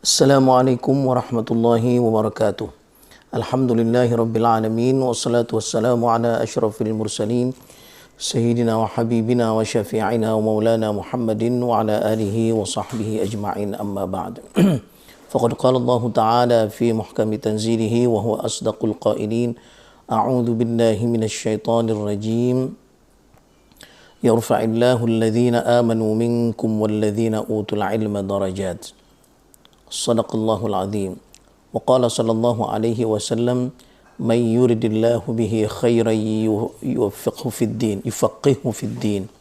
Assalamualaikum warahmatullahi wabarakatuh. Alhamdulillahi rabbil alamin wassalatu wassalamu ala asyrafil mursalin sayyidina wa habibina wa syafi'ina wa maulana Muhammadin wa ala alihi wa sahbihi ajma'in, amma ba'd. Faqad qala Allah ta'ala fi muhkami tanzilihi wa huwa asdaqul qailin. A'udzu billahi minasy syaithanir rajim. Yarfa'illahu alladhina amanu minkum walladhina utul ilma darajat. Sadaqallahul azim. Wa qala sallallahu alaihi wasallam, man yuridillahu bihi khairan yuwaffiqhu fid din.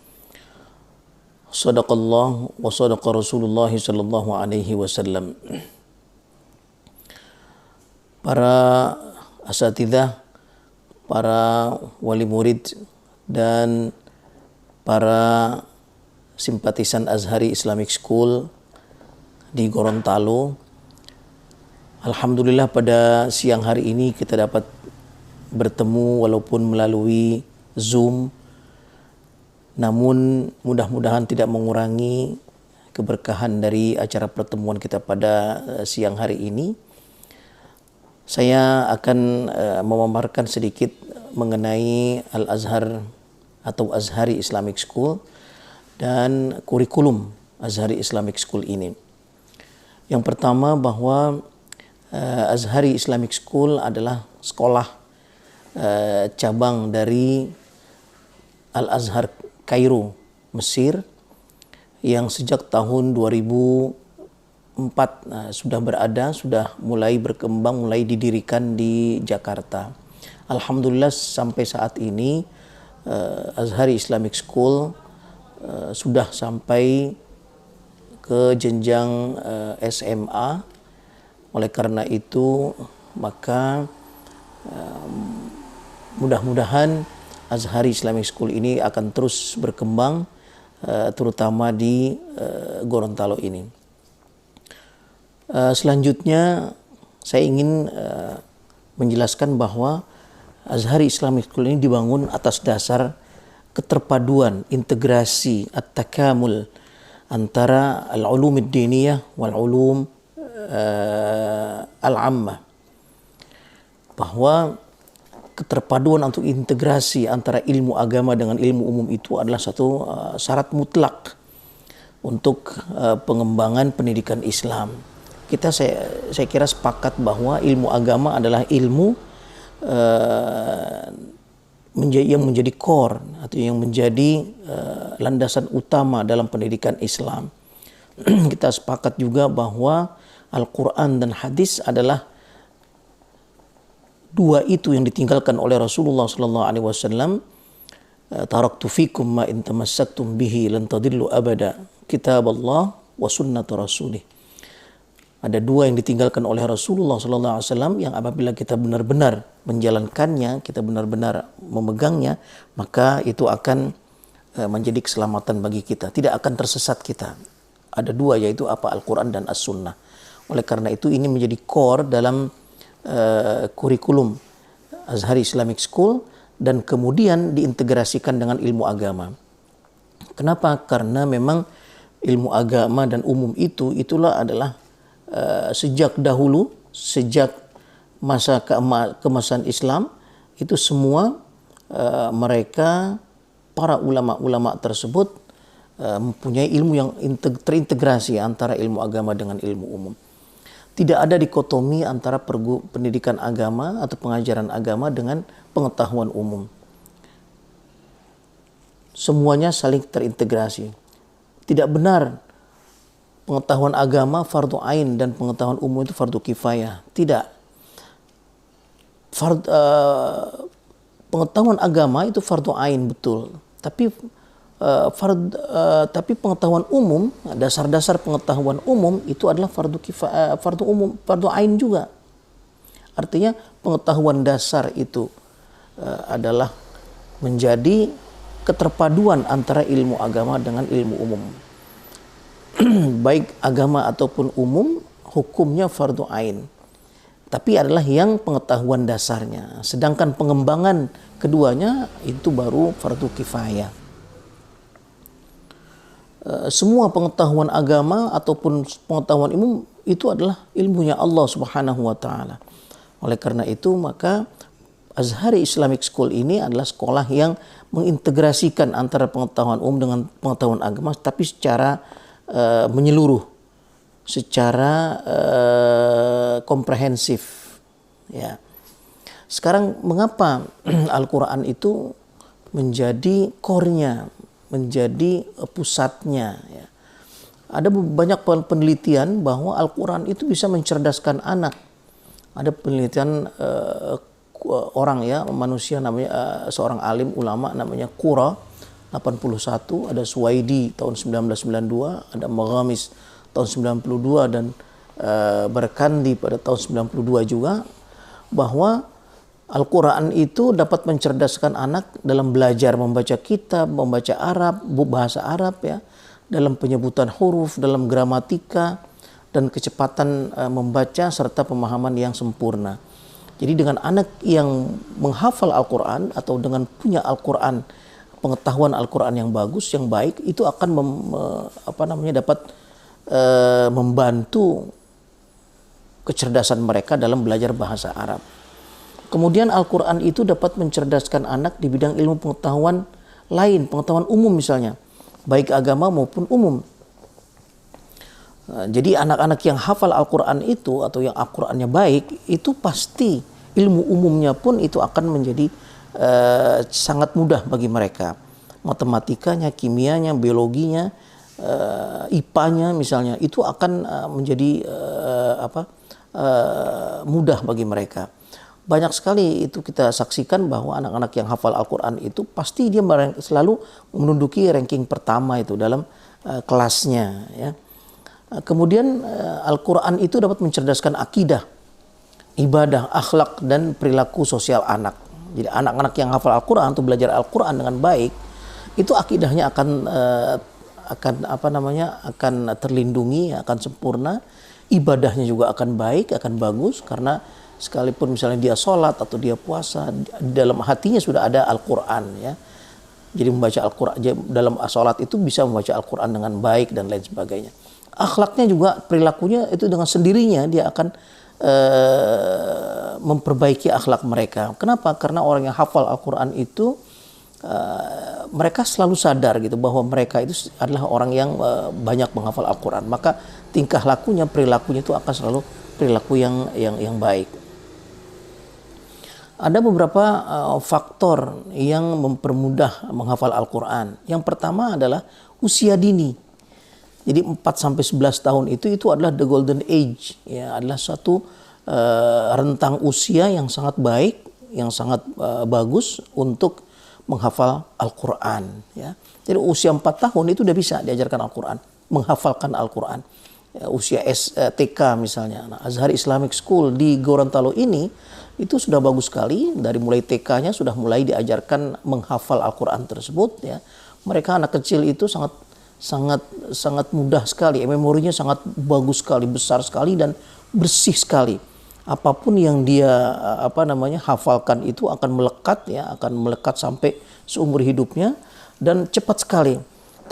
Sadaqallah wa sadaqa Rasulullah sallallahu alaihi wasallam. Para asatidzah, para wali murid dan para simpatisan Azhari Islamic School di Gorontalo. Alhamdulillah pada siang hari ini kita dapat bertemu walaupun melalui Zoom, namun mudah-mudahan tidak mengurangi keberkahan dari acara pertemuan kita pada siang hari ini. Saya akan memaparkan sedikit mengenai Al-Azhar atau Azhari Islamic School dan kurikulum Azhari Islamic School ini. Yang pertama, bahwa Azhari Islamic School adalah sekolah cabang dari Al-Azhar Kairo, Mesir, yang sejak tahun 2004 sudah mulai berkembang, mulai didirikan di Jakarta. Alhamdulillah sampai saat ini Azhari Islamic School sudah sampai ke jenjang SMA. Oleh karena itu maka mudah-mudahan Azhari Islamic School ini akan terus berkembang, terutama di Gorontalo ini. Selanjutnya saya ingin menjelaskan bahwa Azhari Islamic School ini dibangun atas dasar keterpaduan, integrasi, at-takamul antara al-ulum ad-diniyah wal-ulum al-ammah. Bahwa keterpaduan atau integrasi antara ilmu agama dengan ilmu umum itu adalah satu syarat mutlak untuk pengembangan pendidikan Islam. Saya kira sepakat bahwa ilmu agama adalah ilmu yang menjadi core atau yang menjadi landasan utama dalam pendidikan Islam. Kita sepakat juga bahwa Al-Quran dan hadis adalah dua itu yang ditinggalkan oleh Rasulullah SAW. Taraktu fikum ma in tamassaktum bihi lan tadillu abada, kitab Allah wa sunnat rasulih. Ada dua yang ditinggalkan oleh Rasulullah SAW yang apabila kita benar-benar menjalankannya, kita benar-benar memegangnya, maka itu akan menjadi keselamatan bagi kita. Tidak akan tersesat kita. Ada dua, yaitu apa? Al-Quran dan As-Sunnah. Oleh karena itu ini menjadi core dalam kurikulum Azhari Islamic School dan kemudian diintegrasikan dengan ilmu agama. Kenapa? Karena memang ilmu agama dan umum itulah adalah sejak dahulu, sejak masa keemasan Islam, itu semua mereka, para ulama-ulama tersebut mempunyai ilmu yang terintegrasi antara ilmu agama dengan ilmu umum. Tidak ada dikotomi antara pendidikan agama atau pengajaran agama dengan pengetahuan umum. Semuanya saling terintegrasi. Tidak benar pengetahuan agama fardu ain dan pengetahuan umum itu fardu kifayah. Tidak. Pengetahuan agama itu fardu ain, betul. Tapi pengetahuan umum, dasar-dasar pengetahuan umum itu adalah fardu kifayah, fardu ain juga. Artinya pengetahuan dasar itu adalah menjadi keterpaduan antara ilmu agama dengan ilmu umum. Baik agama ataupun umum, hukumnya fardu ain, tapi adalah yang pengetahuan dasarnya. Sedangkan pengembangan keduanya itu baru fardu kifayah. Semua pengetahuan agama ataupun pengetahuan umum itu adalah ilmunya Allah Subhanahu wa taala. Oleh karena itu maka Azhari Islamic School ini adalah sekolah yang mengintegrasikan antara pengetahuan umum dengan pengetahuan agama, tapi secara menyeluruh, secara komprehensif. Ya. Sekarang mengapa Al-Quran itu menjadi core-nya, menjadi pusatnya? Ya. Ada banyak penelitian bahwa Al-Quran itu bisa mencerdaskan anak. Ada penelitian orang ya, manusia namanya seorang alim ulama namanya Qura 81, ada Suwaidi tahun 1992, ada Maghamis tahun 92 dan Berkandi pada tahun 92 juga, bahwa Al-Quran itu dapat mencerdaskan anak dalam belajar membaca kitab, membaca Arab, bahasa Arab ya, dalam penyebutan huruf, dalam gramatika, dan kecepatan membaca serta pemahaman yang sempurna. Jadi dengan anak yang menghafal Al-Quran atau dengan punya Al-Quran, pengetahuan Al-Quran yang bagus, yang baik, itu akan dapat membantu kecerdasan mereka dalam belajar bahasa Arab. Kemudian Al-Quran itu dapat mencerdaskan anak di bidang ilmu pengetahuan lain, pengetahuan umum misalnya, baik agama maupun umum. Jadi anak-anak yang hafal Al-Quran itu atau yang Al-Qurannya baik, itu pasti ilmu umumnya pun itu akan menjadi sangat mudah bagi mereka. Matematikanya, kimianya, biologinya, IPA-nya misalnya, itu akan menjadi mudah bagi mereka. Banyak sekali itu kita saksikan bahwa anak-anak yang hafal Al-Quran itu pasti dia selalu menduduki ranking pertama itu dalam kelasnya ya. Kemudian Al-Quran itu dapat mencerdaskan akidah, ibadah, akhlak, dan perilaku sosial anak. Jadi anak-anak yang hafal Al-Quran atau belajar Al-Quran dengan baik, itu akidahnya akan terlindungi, akan sempurna, ibadahnya juga akan baik, akan bagus, karena sekalipun misalnya dia sholat atau dia puasa, dalam hatinya sudah ada Al-Quran ya. Jadi membaca Al-Quran dalam sholat itu bisa membaca Al-Quran dengan baik dan lain sebagainya. Akhlaknya juga, perilakunya itu dengan sendirinya dia akan memperbaiki akhlak mereka. Kenapa? Karena orang yang hafal Al-Quran itu mereka selalu sadar gitu bahwa mereka itu adalah orang yang banyak menghafal Al-Quran. Maka tingkah lakunya, perilakunya itu akan selalu perilaku yang baik. Ada beberapa faktor yang mempermudah menghafal Al-Quran. Yang pertama adalah usia dini. Jadi 4-11 tahun itu adalah the golden age, ya, adalah suatu rentang usia yang sangat baik, yang sangat bagus untuk menghafal Al-Quran. Ya. Jadi usia 4 tahun itu udah bisa diajarkan Al-Quran, menghafalkan Al-Quran. Ya, usia TK misalnya, nah, Azhari Islamic School di Gorontalo ini itu sudah bagus sekali, dari mulai TK-nya sudah mulai diajarkan menghafal Al-Quran tersebut. Ya. Mereka anak kecil itu sangat mudah sekali, memorinya sangat bagus sekali, besar sekali dan bersih sekali. Apapun yang dia hafalkan itu akan melekat ya, akan melekat sampai seumur hidupnya dan cepat sekali.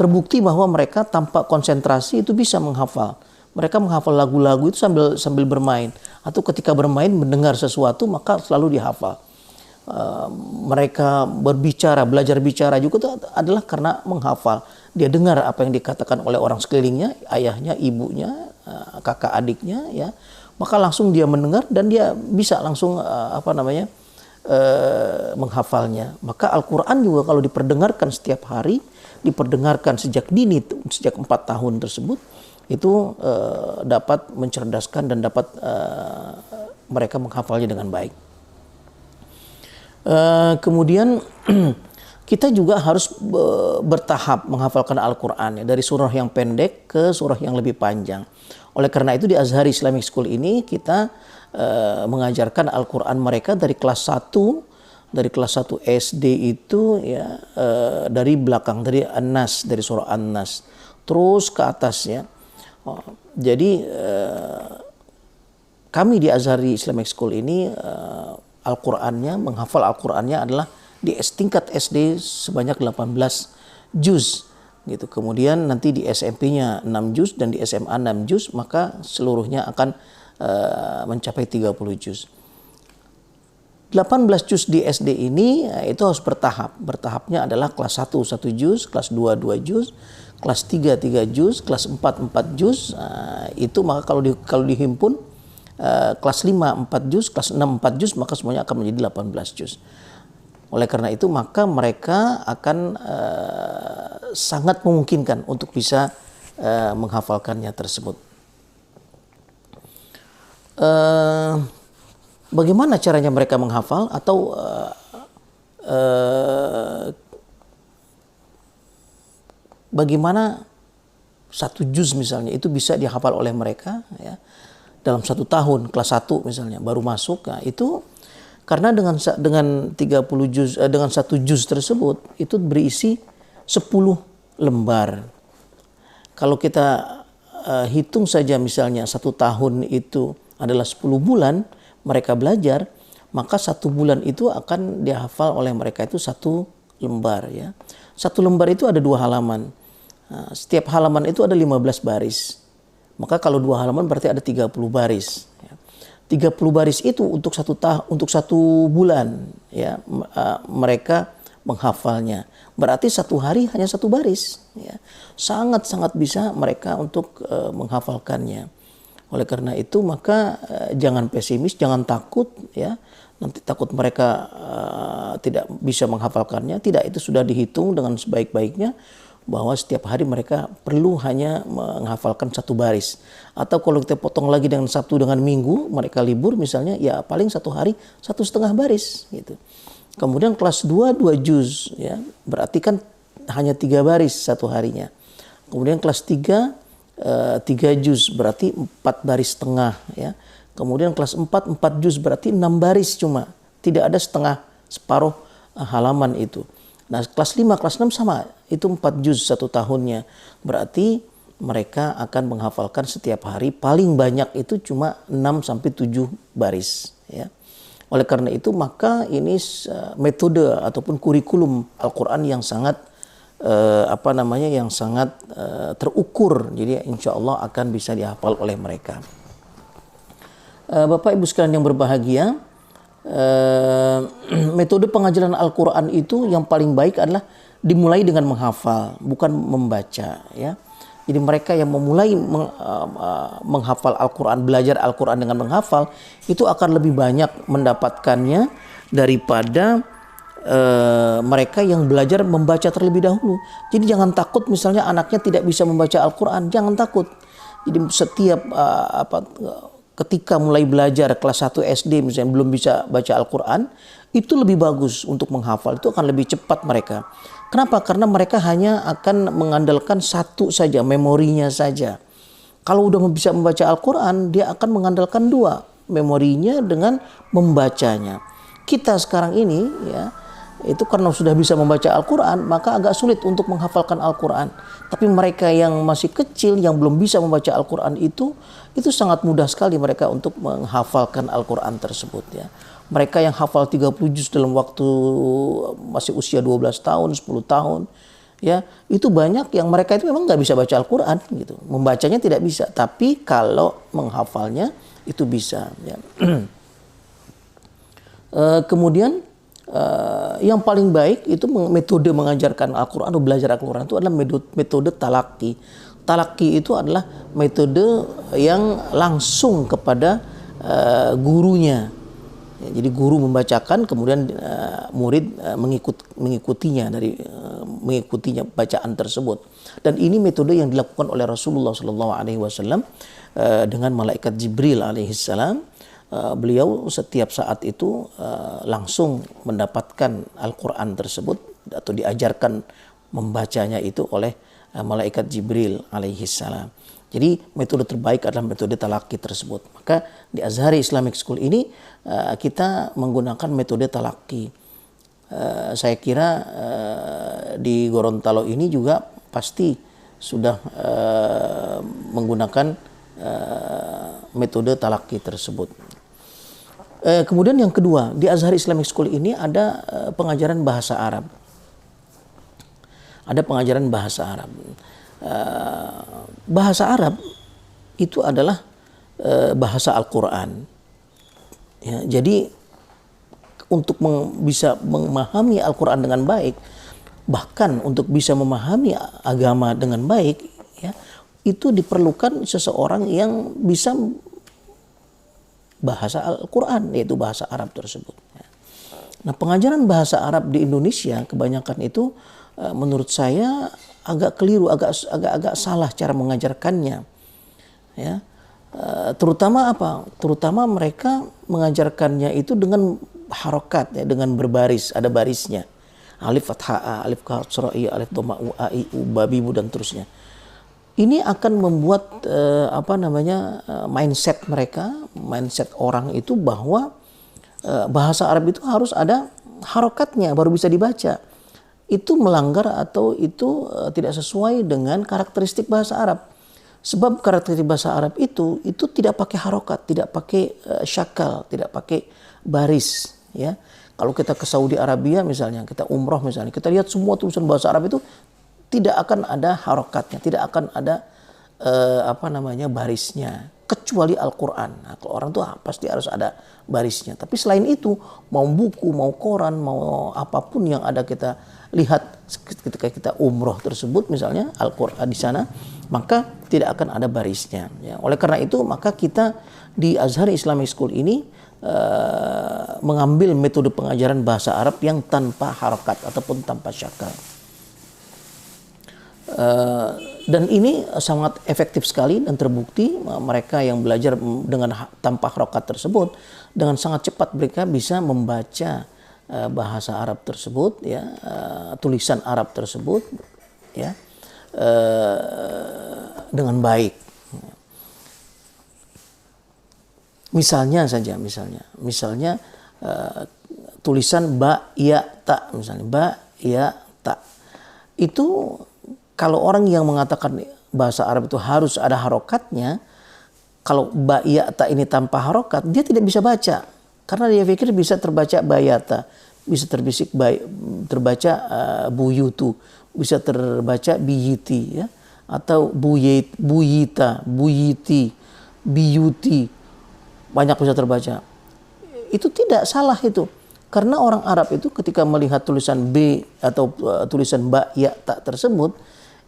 Terbukti bahwa mereka tanpa konsentrasi itu bisa menghafal. Mereka menghafal lagu-lagu itu sambil bermain, atau ketika bermain mendengar sesuatu maka selalu dihafal. Mereka berbicara, belajar bicara juga itu adalah karena menghafal. Dia dengar apa yang dikatakan oleh orang sekelilingnya, ayahnya, ibunya, kakak adiknya, ya, maka langsung dia mendengar dan dia bisa langsung menghafalnya. Maka Al-Quran juga kalau diperdengarkan setiap hari, diperdengarkan sejak dini, sejak 4 tahun tersebut, itu dapat mencerdaskan dan dapat mereka menghafalnya dengan baik. Kemudian kita juga harus bertahap menghafalkan Al-Quran ya, dari surah yang pendek ke surah yang lebih panjang. Oleh karena itu di Azhari Islamic School ini kita mengajarkan Al-Quran mereka dari kelas 1, dari kelas 1 SD itu ya, dari belakang, dari An-Nas, dari surah An-Nas terus ke atas ya. Jadi kami di Azhari Islamic School ini Al-Qurannya, menghafal Al-Qurannya adalah di tingkat SD sebanyak 18 juz. gitu. Kemudian nanti di SMP-nya 6 juz dan di SMA 6 juz, maka seluruhnya akan mencapai 30 juz. 18 juz di SD ini itu harus bertahap. Bertahapnya adalah kelas 1 1 juz, kelas 2 2 juz, kelas 3 3 juz, kelas 4 4 juz. Itu maka kalau dihimpun kelas 5 4 juz, kelas 6 4 juz, maka semuanya akan menjadi 18 juz. Oleh karena itu maka mereka akan sangat memungkinkan untuk bisa menghafalkannya tersebut. Bagaimana caranya mereka menghafal atau bagaimana 1 juz misalnya itu bisa dihafal oleh mereka ya, dalam 1 tahun, kelas 1 misalnya baru masuk. Nah, itu karena dengan 30 juz dengan 1 juz tersebut itu berisi 10 lembar. Kalau kita hitung saja misalnya 1 tahun itu adalah 10 bulan mereka belajar, maka 1 bulan itu akan dihafal oleh mereka itu 1 lembar ya. 1 lembar itu ada 2 halaman. Nah, setiap halaman itu ada 15 baris. Maka kalau 2 halaman berarti ada 30 baris ya. 30 baris itu untuk 1 bulan ya, mereka menghafalnya. Berarti 1 hari hanya 1 baris ya. Sangat-sangat bisa mereka untuk menghafalkannya. Oleh karena itu maka jangan pesimis, jangan takut ya. Nanti takut mereka tidak bisa menghafalkannya. Tidak, itu sudah dihitung dengan sebaik-baiknya bahwa setiap hari mereka perlu hanya menghafalkan 1 baris. Atau kalau kita potong lagi dengan Sabtu dengan Minggu, mereka libur misalnya, ya paling 1 hari 1,5 baris gitu. Kemudian kelas 2 2 juz ya. Berarti kan hanya 3 baris 1 harinya. Kemudian kelas 3 3 juz berarti 4 baris setengah ya. Kemudian kelas 4 4 juz berarti 6 baris cuma. Tidak ada setengah, separuh halaman itu. Nah, kelas 5 kelas 6 sama, itu 4 juz 1 tahunnya. Berarti mereka akan menghafalkan setiap hari paling banyak itu cuma 6 sampai 7 baris ya. Oleh karena itu maka ini metode ataupun kurikulum Al-Qur'an yang sangat yang sangat terukur. Jadi insya Allah akan bisa dihafal oleh mereka. Bapak Ibu sekalian yang berbahagia, metode pengajaran Al-Quran itu yang paling baik adalah dimulai dengan menghafal, bukan membaca ya. Jadi mereka yang memulai menghafal Al-Quran, belajar Al-Quran dengan menghafal, itu akan lebih banyak mendapatkannya daripada mereka yang belajar membaca terlebih dahulu. Jadi jangan takut misalnya anaknya tidak bisa membaca Al-Quran, jangan takut. Jadi setiap ketika mulai belajar kelas 1 SD misalnya belum bisa baca Al-Quran, itu lebih bagus untuk menghafal, itu akan lebih cepat mereka. Kenapa? Karena mereka hanya akan mengandalkan 1 saja, memorinya saja. Kalau udah bisa membaca Al-Quran, dia akan mengandalkan 2, memorinya dengan membacanya. Kita sekarang ini ya, itu karena sudah bisa membaca Al-Quran, maka agak sulit untuk menghafalkan Al-Quran. Tapi mereka yang masih kecil, yang belum bisa membaca Al-Quran itu sangat mudah sekali mereka untuk menghafalkan Al-Quran tersebut ya. Mereka yang hafal 30 juz dalam waktu masih usia 12 tahun, 10 tahun ya, itu banyak yang mereka itu memang nggak bisa baca Al-Quran gitu. Membacanya tidak bisa, tapi kalau menghafalnya itu bisa ya. Kemudian yang paling baik itu metode mengajarkan Al-Quran atau belajar Al-Quran itu adalah metode talaki. Talaki itu adalah metode yang langsung kepada gurunya. Ya, jadi guru membacakan, kemudian murid mengikutinya mengikutinya bacaan tersebut. Dan ini metode yang dilakukan oleh Rasulullah SAW dengan malaikat Jibril alaihissalam. Beliau setiap saat itu langsung mendapatkan Al-Quran tersebut atau diajarkan membacanya itu oleh malaikat Jibril alaihissalam. Jadi metode terbaik adalah metode talaki tersebut. Maka di Azhari Islamic School ini kita menggunakan metode talaki. Saya kira di Gorontalo ini juga pasti sudah menggunakan metode talaki tersebut. Kemudian yang kedua, di Azhar Islamic School ini ada pengajaran bahasa Arab. ada pengajaran bahasa Arab. Bahasa Arab itu adalah bahasa Al-Quran. Ya, jadi untuk bisa memahami Al-Quran dengan baik, bahkan untuk bisa memahami agama dengan baik, ya, itu diperlukan seseorang yang bisa bahasa Al-Quran, yaitu bahasa Arab tersebut. Nah, pengajaran bahasa Arab di Indonesia kebanyakan itu menurut saya agak keliru, agak salah cara mengajarkannya. Ya, terutama apa? Terutama mereka mengajarkannya itu dengan harokat, ya, dengan berbaris, ada barisnya. Alif fathah a, alif kasrah i, alif dhamma u, a, i, u, ba, bi, bu, dan terusnya. Ini akan membuat mindset mereka, mindset orang itu bahwa bahasa Arab itu harus ada harokatnya baru bisa dibaca. Itu melanggar atau itu tidak sesuai dengan karakteristik bahasa Arab. Sebab karakteristik bahasa Arab itu tidak pakai harokat, tidak pakai syakal, tidak pakai baris. Ya, kalau kita ke Saudi Arabia misalnya, kita umroh misalnya, kita lihat semua tulisan bahasa Arab itu tidak akan ada harokatnya, tidak akan ada barisnya, kecuali Al-Quran. Nah, kalau orang tuh pasti harus ada barisnya. Tapi selain itu, mau buku, mau koran, mau apapun yang ada kita lihat ketika kita umroh tersebut, misalnya Al-Quran di sana, maka tidak akan ada barisnya. Ya, oleh karena itu, maka kita di Azhar Islamic School ini mengambil metode pengajaran bahasa Arab yang tanpa harokat ataupun tanpa syakal. Dan ini sangat efektif sekali dan terbukti mereka yang belajar dengan tanpa harokat tersebut dengan sangat cepat mereka bisa membaca bahasa Arab tersebut, ya, tulisan Arab tersebut, ya, dengan baik. Misalnya tulisan ba, ya, ta, misalnya ba, ya, ta. Itu kalau orang yang mengatakan bahasa Arab itu harus ada harokatnya, kalau ba, ya, ta ini tanpa harokat, dia tidak bisa baca. Karena dia pikir bisa terbaca bayata, bisa terbaca buyutu, bisa terbaca biyiti, ya, atau buyita, buyiti, biyuti. Banyak bisa terbaca. Itu tidak salah itu. Karena orang Arab itu ketika melihat tulisan B atau tulisan ba, ya, ta tersebut,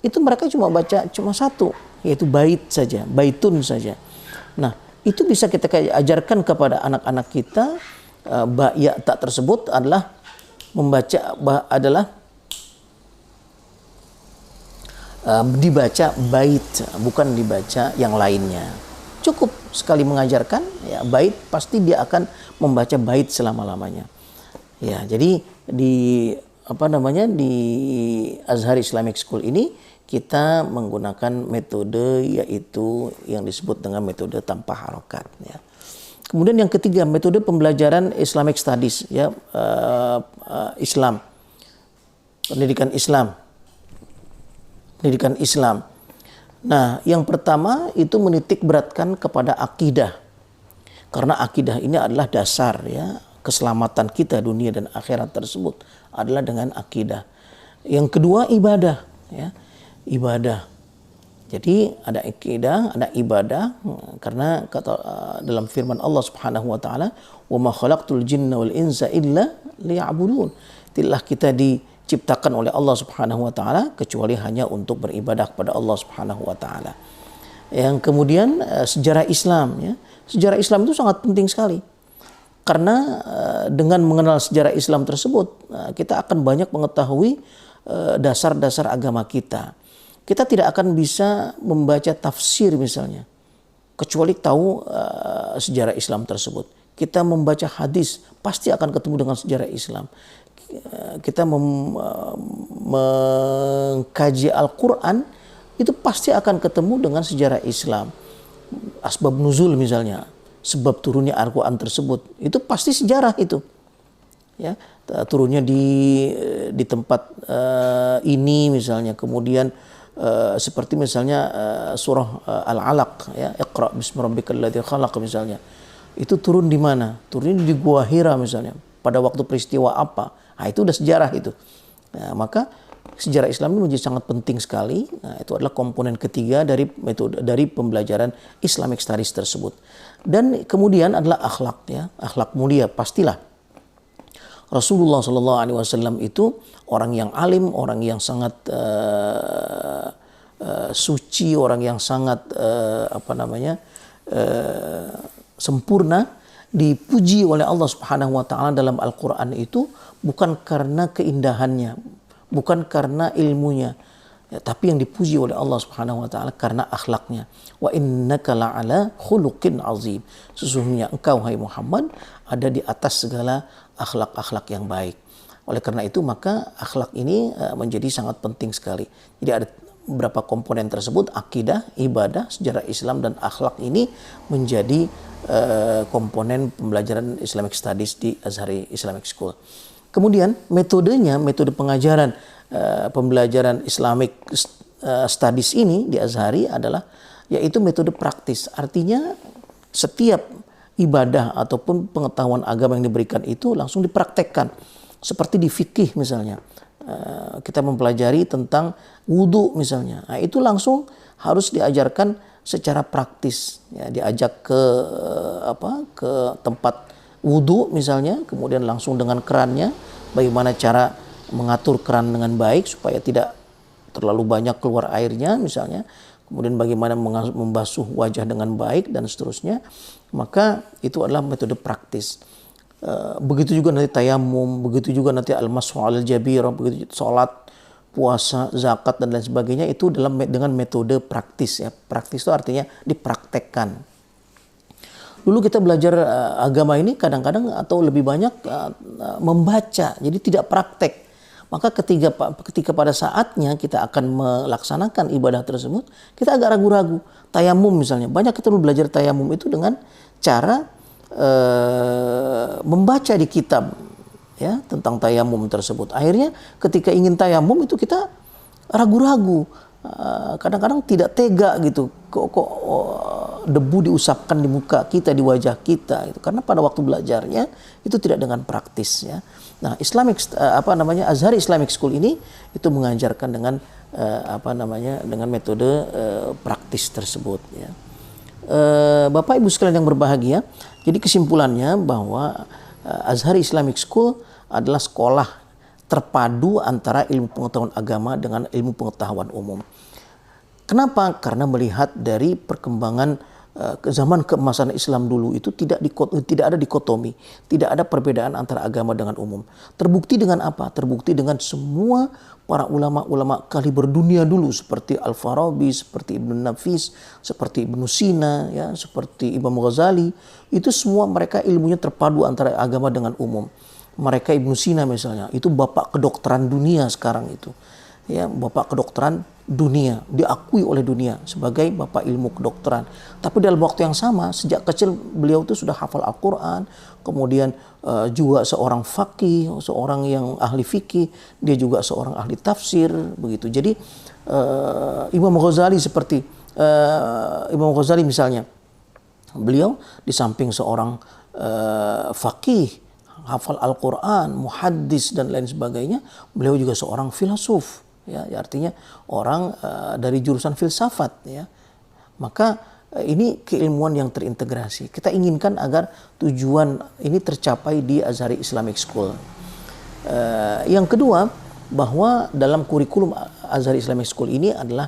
itu mereka cuma baca cuma satu, yaitu bait saja, baitun saja. Nah, itu bisa kita ajarkan kepada anak-anak kita, ba, ya, ta tersebut adalah dibaca bait, bukan dibaca yang lainnya. Cukup sekali mengajarkan, ya, bait, pasti dia akan membaca bait selama-lamanya. Ya, jadi di Azhar Islamic School ini kita menggunakan metode yaitu yang disebut dengan metode tanpa harokat, ya. Kemudian yang ketiga, metode pembelajaran Islamic Studies, ya, Islam, pendidikan Islam. Nah, yang pertama itu menitik beratkan kepada akidah. Karena akidah ini adalah dasar, ya, keselamatan kita dunia dan akhirat tersebut adalah dengan akidah. Yang kedua ibadah, ya, ibadah. Jadi ada akidah, ada ibadah, karena dalam firman Allah Subhanahu wa taala, "Wa ma khalaqtul jinna wal insa illa liya'budun." Tidaklah kita diciptakan oleh Allah Subhanahu wa taala kecuali hanya untuk beribadah kepada Allah Subhanahu wa taala. Yang kemudian sejarah Islam, ya. Sejarah Islam itu sangat penting sekali. Karena dengan mengenal sejarah Islam tersebut, kita akan banyak mengetahui dasar-dasar agama kita. Kita tidak akan bisa membaca tafsir misalnya, kecuali tahu sejarah Islam tersebut. Kita membaca hadis, pasti akan ketemu dengan sejarah Islam. Kita mengkaji Al-Quran, itu pasti akan ketemu dengan sejarah Islam. Asbab nuzul misalnya, sebab turunnya Al-Quran tersebut, itu pasti sejarah itu. Ya, turunnya di tempat ini misalnya, kemudian seperti misalnya surah Al-Alaq, ya, Iqra bismi rabbikal ladzi khalaq misalnya. Itu turun di mana? Turunnya di Gua Hira misalnya. Pada waktu peristiwa apa? Nah, itu udah sejarah itu. Nah, maka sejarah Islam ini menjadi sangat penting sekali. Nah, itu adalah komponen ketiga dari metode dari pembelajaran Islamic Studies tersebut. Dan kemudian adalah akhlak, ya, akhlak mulia. Pastilah Rasulullah SAW itu orang yang alim, orang yang sangat suci, orang yang sangat sempurna, dipuji oleh Allah Subhanahu wa taala dalam Al-Qur'an itu bukan karena keindahannya, bukan karena ilmunya, ya, tapi yang dipuji oleh Allah Subhanahu wa taala karena akhlaknya. Wa innaka la'ala khuluqin azim. Sesungguhnya engkau, hai Muhammad, ada di atas segala akhlak-akhlak yang baik. Oleh karena itu maka akhlak ini menjadi sangat penting sekali. Jadi ada beberapa komponen tersebut, akidah, ibadah, sejarah Islam, dan akhlak ini menjadi komponen pembelajaran Islamic Studies di Azhari Islamic School. Kemudian metodenya, metode pengajaran pembelajaran Islamic Studies ini di Azhari adalah yaitu metode praktis. Artinya setiap ibadah ataupun pengetahuan agama yang diberikan itu langsung dipraktekkan. Seperti di fikih misalnya, kita mempelajari tentang wudhu misalnya, nah, itu langsung harus diajarkan secara praktis, ya, diajak ke tempat wudhu misalnya, kemudian langsung dengan kerannya, bagaimana cara mengatur keran dengan baik supaya tidak terlalu banyak keluar airnya misalnya, kemudian bagaimana membasuh wajah dengan baik dan seterusnya. Maka itu adalah metode praktis. Begitu juga nanti tayamum, begitu juga nanti al-mashu al-jabirah, begitu salat, puasa, zakat, dan lain sebagainya, itu dengan metode praktis, ya. Praktis itu artinya dipraktekkan. Dulu kita belajar agama ini kadang-kadang atau lebih banyak membaca, jadi tidak praktek. Maka ketika pada saatnya kita akan melaksanakan ibadah tersebut, kita agak ragu-ragu. Tayamum misalnya, banyak kita dulu belajar tayamum itu dengan cara membaca di kitab, ya, tentang tayamum tersebut. Akhirnya ketika ingin tayamum itu kita ragu-ragu, kadang-kadang tidak tega gitu, kok debu diusapkan di muka kita, di wajah kita, gitu. Karena pada waktu belajarnya itu tidak dengan praktis, ya. Nah, Azhari Islamic School ini itu mengajarkan dengan dengan metode praktis tersebut, ya. Bapak Ibu sekalian yang berbahagia, jadi kesimpulannya bahwa Azhari Islamic School adalah sekolah terpadu antara ilmu pengetahuan agama dengan ilmu pengetahuan umum. Kenapa? Karena melihat dari perkembangan zaman keemasan Islam dulu itu tidak ada dikotomi, tidak ada perbedaan antara agama dengan umum. Terbukti dengan apa? Terbukti dengan semua para ulama-ulama kaliber dunia dulu, seperti Al-Farabi, seperti Ibn Nafis, seperti Ibn Sina, ya, seperti Imam Ghazali. Itu semua mereka ilmunya terpadu antara agama dengan umum. Mereka Ibn Sina misalnya, itu bapak kedokteran dunia sekarang itu. Ya, bapak kedokteran dunia, diakui oleh dunia sebagai bapak ilmu kedokteran. Tapi dalam waktu yang sama, sejak kecil beliau itu sudah hafal Al-Quran, kemudian juga seorang faqih, seorang yang ahli fikih, dia juga seorang ahli tafsir, begitu. Jadi Imam Ghazali Imam Ghazali misalnya, beliau di samping seorang faqih, hafal Al-Quran, muhaddis dan lain sebagainya, beliau juga seorang filsuf. Ya, artinya orang dari jurusan filsafat, ya. Maka ini keilmuan yang terintegrasi. Kita inginkan agar tujuan ini tercapai di Azhari Islamic School. Yang kedua, bahwa dalam kurikulum Azhari Islamic School ini adalah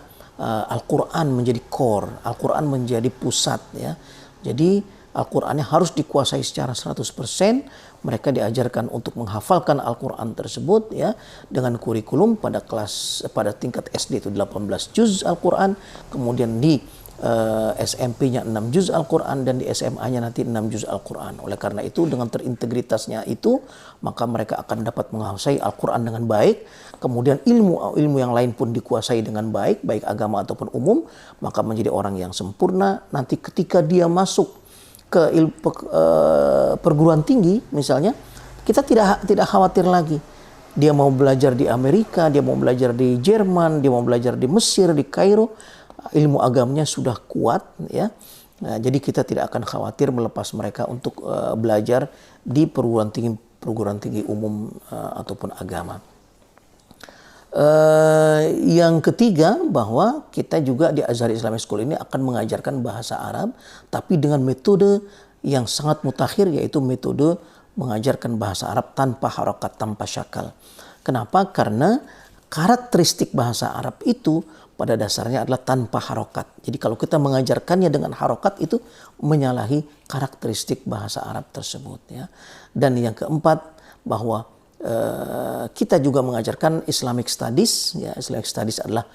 Al-Quran menjadi core, Al-Quran menjadi pusat, ya. Jadi Al-Qurannya harus dikuasai secara 100%. Mereka diajarkan untuk menghafalkan Al-Quran tersebut, ya, dengan kurikulum pada tingkat SD itu 18 juz Al-Quran, kemudian di SMP-nya 6 juz Al-Quran, dan di SMA-nya nanti 6 juz Al-Quran. Oleh karena itu, dengan terintegritasnya itu, maka mereka akan dapat menguasai Al-Quran dengan baik. Kemudian ilmu yang lain pun dikuasai dengan baik, baik agama ataupun umum, maka menjadi orang yang sempurna. Nanti ketika dia masuk ke perguruan tinggi misalnya, kita tidak khawatir lagi. Dia mau belajar di Amerika, dia mau belajar di Jerman, dia mau belajar di Mesir, di Kairo, ilmu agamanya sudah kuat, ya. Nah, jadi kita tidak akan khawatir melepas mereka untuk belajar di perguruan tinggi umum ataupun agama. Yang ketiga, bahwa kita juga di Azhar Islamic School ini akan mengajarkan bahasa Arab, tapi dengan metode yang sangat mutakhir, yaitu metode mengajarkan bahasa Arab tanpa harokat, tanpa syakal. Kenapa? Karena karakteristik bahasa Arab itu pada dasarnya adalah tanpa harokat. Jadi kalau kita mengajarkannya dengan harokat, itu menyalahi karakteristik bahasa Arab tersebut. Ya. Dan yang keempat, bahwa kita juga mengajarkan Islamic Studies. Ya, Islamic Studies adalah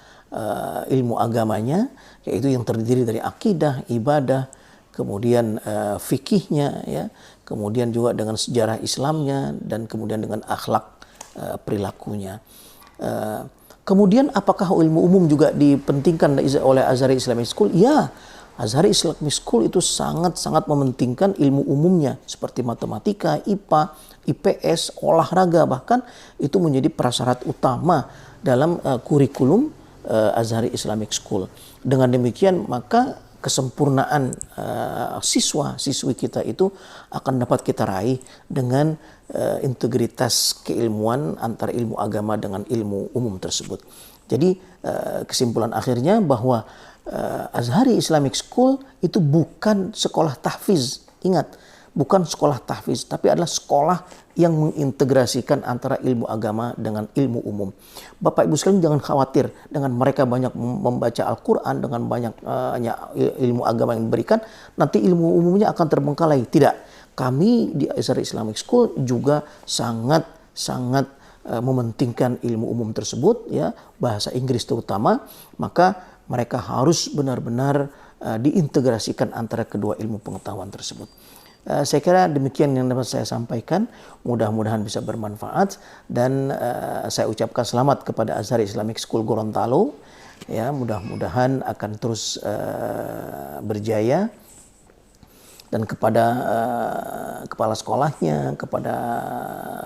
ilmu agamanya, yaitu yang terdiri dari akidah, ibadah, kemudian fikihnya, ya, kemudian juga dengan sejarah Islamnya, dan kemudian dengan akhlak perilakunya. Kemudian apakah ilmu umum juga dipentingkan oleh Azhari Islamic School? Ya, Azhari Islamic School itu sangat-sangat mementingkan ilmu umumnya seperti matematika, IPA, IPS, olahraga, bahkan itu menjadi prasyarat utama dalam kurikulum Azhari Islamic School. Dengan demikian maka kesempurnaan siswa-siswi kita itu akan dapat kita raih dengan integritas keilmuan antara ilmu agama dengan ilmu umum tersebut. Jadi kesimpulan akhirnya bahwa Azhari Islamic School itu bukan sekolah tahfiz. Ingat, bukan sekolah tahfiz, tapi adalah sekolah yang mengintegrasikan antara ilmu agama dengan ilmu umum. Bapak Ibu sekalian jangan khawatir dengan mereka banyak membaca Al-Quran, dengan banyak ilmu agama yang diberikan, nanti ilmu umumnya akan terbengkalai. Tidak. Kami di Azhari Islamic School juga sangat mementingkan ilmu umum tersebut, ya, bahasa Inggris terutama, maka mereka harus benar-benar diintegrasikan antara kedua ilmu pengetahuan tersebut. Saya kira demikian yang dapat saya sampaikan. Mudah-mudahan bisa bermanfaat, dan saya ucapkan selamat kepada Azhari Islamic School Gorontalo. Ya, mudah-mudahan akan terus berjaya, dan kepada kepala sekolahnya, kepada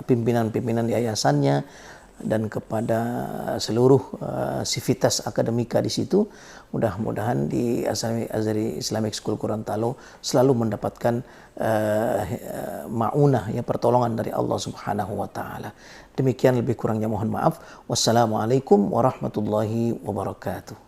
pimpinan-pimpinan yayasannya, dan kepada seluruh sivitas akademika di situ, mudah-mudahan di Azhari Islamic School Gorontalo selalu mendapatkan ma'unah, ya, pertolongan dari Allah Subhanahu wa taala. Demikian, lebih kurangnya mohon maaf. Wassalamualaikum warahmatullahi wabarakatuh.